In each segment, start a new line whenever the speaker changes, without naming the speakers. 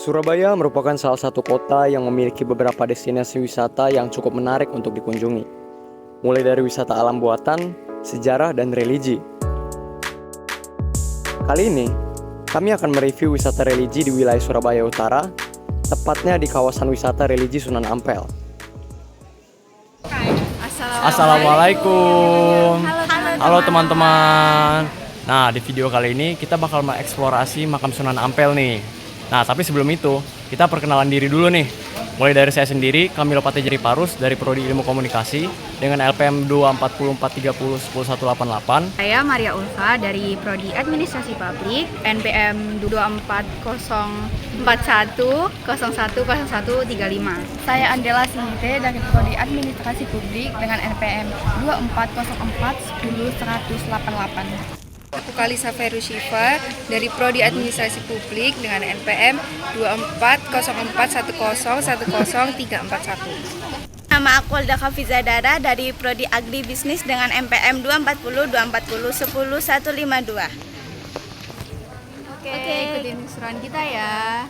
Surabaya merupakan salah satu kota yang memiliki beberapa destinasi wisata yang cukup menarik untuk dikunjungi. Mulai dari wisata alam buatan, sejarah, dan religi. Kali ini, kami akan mereview wisata religi di wilayah Surabaya Utara, tepatnya di kawasan wisata religi Sunan Ampel. Assalamualaikum. Halo teman-teman. Nah, di video kali ini kita bakal mengeksplorasi makam Sunan Ampel nih. Nah, tapi sebelum itu, kita perkenalan diri dulu nih. Mulai dari saya sendiri, Kamilo Patejari Parus dari Prodi Ilmu Komunikasi dengan LPM 24043010188.
Saya Maria Ulfa dari Prodi Administrasi Publik, NPM 24041010135.
Saya Andela Sinite dari Prodi Administrasi Publik dengan NPM 240410188.
Aku Kalisa Ferushifa dari Prodi Administrasi Publik dengan NPM 24041010341.
Nama aku Alda Khafizadara dari Prodi Agri Bisnis dengan NPM 24024010152.
Oke, ikutin seruan kita ya.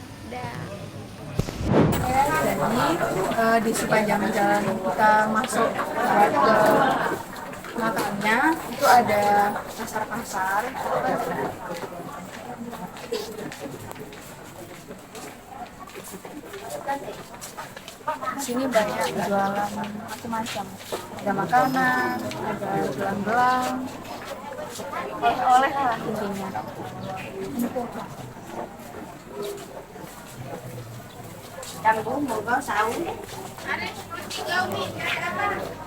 Jadi di sepanjang jalan kita masuk ke makamnya itu ada pasar-pasar. Di sini banyak jualan macam-macam. Ada makanan, ada gelang-gelang, oleh-oleh lah intinya.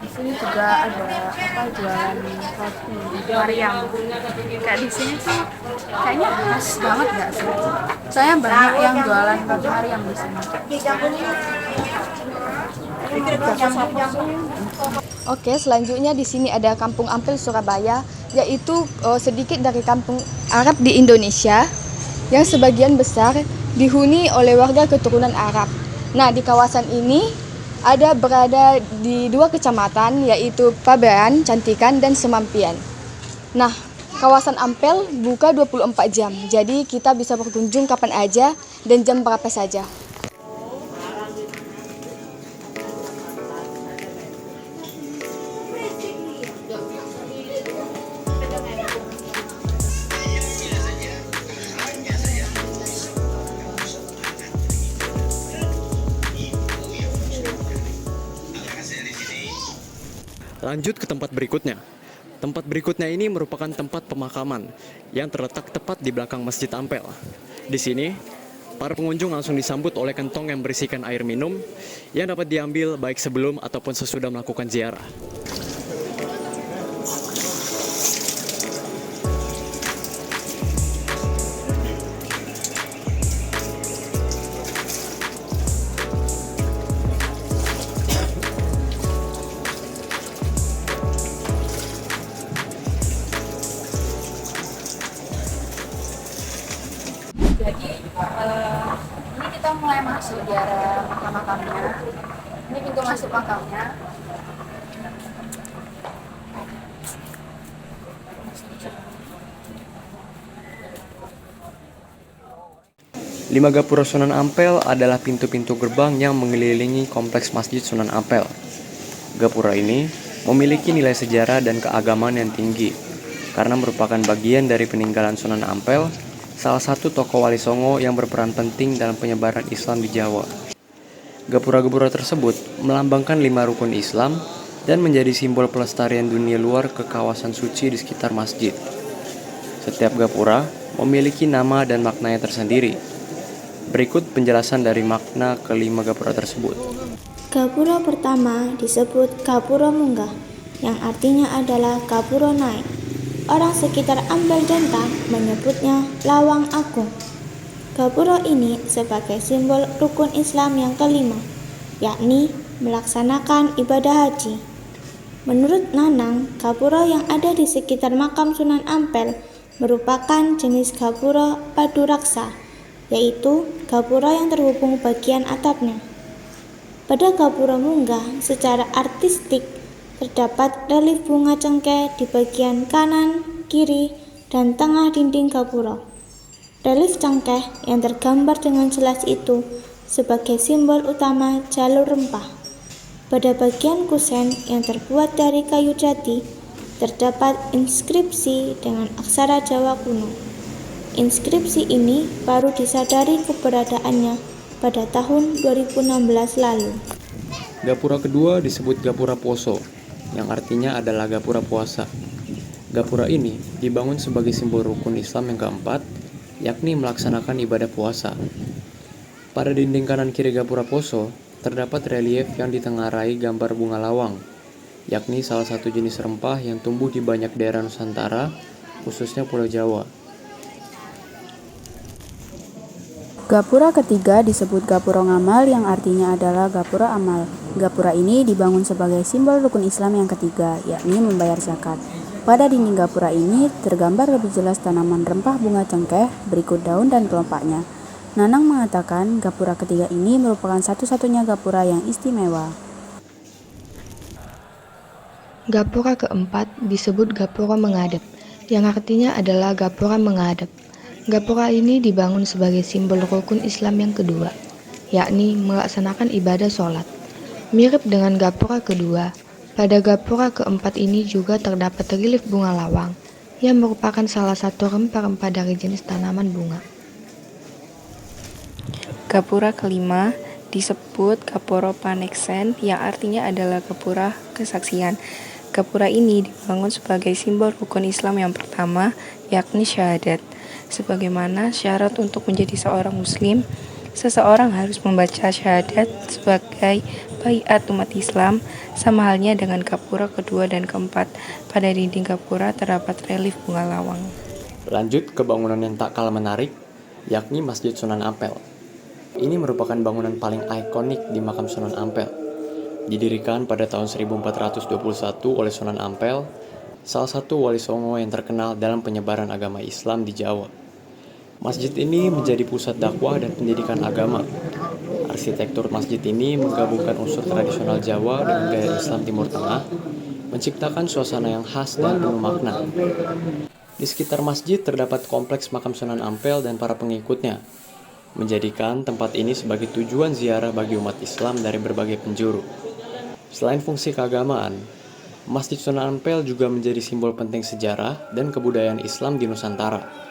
Di sini juga ada jualan roti Mariam. Kayak di sini tuh kayaknya khas banget nggak sih? Saya banyak yang jualan roti Mariam di sini.
Oke, selanjutnya di sini ada Kampung Ampel Surabaya, yaitu sedikit dari kampung Arab di Indonesia yang sebagian besar dihuni oleh warga keturunan Arab. Nah, di kawasan ini berada di dua kecamatan, yaitu Pabean, Cantikan, dan Semampian. Nah, kawasan Ampel buka 24 jam, jadi kita bisa berkunjung kapan aja dan jam berapa saja.
Lanjut ke tempat berikutnya. Tempat berikutnya ini merupakan tempat pemakaman yang terletak tepat di belakang Masjid Ampel. Di sini, para pengunjung langsung disambut oleh kantong yang berisikan air minum yang dapat diambil baik sebelum ataupun sesudah melakukan ziarah.
Jadi ini kita mulai masuk di area makamnya. Ini pintu masuk makamnya.
Lima Gapura Sunan Ampel adalah pintu-pintu gerbang yang mengelilingi kompleks Masjid Sunan Ampel. Gapura ini memiliki nilai sejarah dan keagamaan yang tinggi karena merupakan bagian dari peninggalan Sunan Ampel, salah satu tokoh Wali Songo yang berperan penting dalam penyebaran Islam di Jawa. Gapura-gapura tersebut melambangkan 5 rukun Islam dan menjadi simbol pelestarian dunia luar ke kawasan suci di sekitar masjid. Setiap gapura memiliki nama dan maknanya tersendiri. Berikut penjelasan dari makna kelima gapura tersebut.
Gapura pertama disebut Gapura Munggah, yang artinya adalah Gapura naik. Orang sekitar Ampel Dentang menyebutnya Lawang Agung. Gapura ini sebagai simbol rukun Islam yang kelima, yakni melaksanakan ibadah haji. Menurut Nanang, gapura yang ada di sekitar makam Sunan Ampel merupakan jenis gapura paduraksa, yaitu gapura yang terhubung bagian atapnya. Pada Gapura Munggah, secara artistik terdapat relief bunga cengkeh di bagian kanan, kiri, dan tengah dinding gapura. Relief cengkeh yang tergambar dengan jelas itu sebagai simbol utama jalur rempah. Pada bagian kusen yang terbuat dari kayu jati, terdapat inskripsi dengan aksara Jawa kuno. Inskripsi ini baru disadari keberadaannya pada tahun 2016 lalu.
Gapura kedua disebut Gapura Poso, yang artinya adalah Gapura puasa. Gapura ini dibangun sebagai simbol rukun Islam yang keempat, yakni melaksanakan ibadah puasa. Pada dinding kanan kiri Gapura Poso, terdapat relief yang ditengarai gambar bunga lawang, yakni salah satu jenis rempah yang tumbuh di banyak daerah Nusantara, khususnya Pulau Jawa.
Gapura ketiga disebut Gapura Ngamal yang artinya adalah Gapura amal. Gapura ini dibangun sebagai simbol rukun Islam yang ketiga, yakni membayar zakat. Pada dinding gapura ini tergambar lebih jelas tanaman rempah bunga cengkeh berikut daun dan kelompaknya. Nanang mengatakan gapura ketiga ini merupakan satu-satunya gapura yang istimewa.
Gapura keempat disebut Gapura Menghadap, yang artinya adalah Gapura menghadap. Gapura ini dibangun sebagai simbol rukun Islam yang kedua, yakni melaksanakan ibadah sholat. Mirip dengan Gapura kedua, pada Gapura keempat ini juga terdapat relief bunga lawang, yang merupakan salah satu rempah-rempah dari jenis tanaman bunga.
Gapura kelima disebut Gapura Paneksen yang artinya adalah Gapura kesaksian. Gapura ini dibangun sebagai simbol rukun Islam yang pertama, yakni syahadat. Sebagaimana syarat untuk menjadi seorang muslim, seseorang harus membaca syahadat sebagai baiat umat Islam, sama halnya dengan gapura kedua dan keempat. Pada dinding gapura terdapat relief bunga lawang.
Lanjut ke bangunan yang tak kalah menarik, yakni Masjid Sunan Ampel. Ini merupakan bangunan paling ikonik di makam Sunan Ampel. Didirikan pada tahun 1421 oleh Sunan Ampel, salah satu wali songo yang terkenal dalam penyebaran agama Islam di Jawa. Masjid ini menjadi pusat dakwah dan pendidikan agama. Arsitektur masjid ini menggabungkan unsur tradisional Jawa dengan gaya Islam Timur Tengah, menciptakan suasana yang khas dan penuh makna. Di sekitar masjid terdapat kompleks makam Sunan Ampel dan para pengikutnya, menjadikan tempat ini sebagai tujuan ziarah bagi umat Islam dari berbagai penjuru. Selain fungsi keagamaan, Masjid Sunan Ampel juga menjadi simbol penting sejarah dan kebudayaan Islam di Nusantara.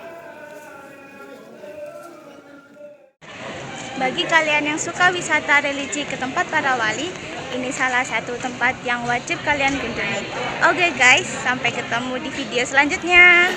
Bagi kalian yang suka wisata religi ke tempat para wali, ini salah satu tempat yang wajib kalian kunjungi. Oke guys, sampai ketemu di video selanjutnya.